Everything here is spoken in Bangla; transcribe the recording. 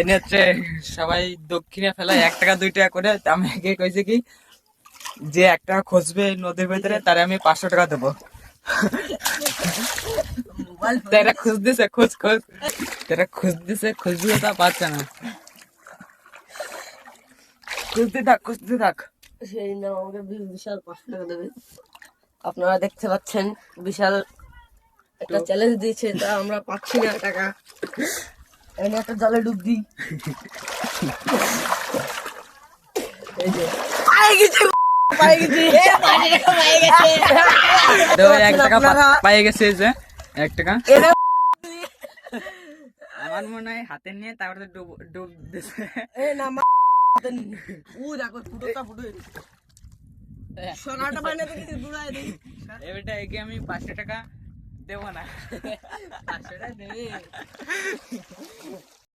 এনে হচ্ছে সবাই দক্ষিণে ফেলায় 1 টাকা 2 টাকা করে। আমাকে কইছে কি যে 1 টাকা খুঁজবে নদীর ভিতরে তারে আমি 500 টাকা দেবো। তারা খুঁজতেছে, তারা খুঁজতে তা পাচ্ছে না। খুঁজতে থাক। সেই নাম আমাকে বিশাল 500 টাকা দেবে। আপনারা দেখতে পাচ্ছেন বিশাল একটা চ্যালেঞ্জ দিয়েছে, তা আমরা পাচ্ছি না টাকা। এনে একটা জলে ডুব দিই। এই যে পায়ে গেছে 1 টাকা পায়ে গেছে, যে 1 টাকা আমার মনে হয় হাতে নিয়ে তারপরে ডুব দিছে। এবারটা একে আমি 500 টাকা দেবো না। 500 টাকা দেবে।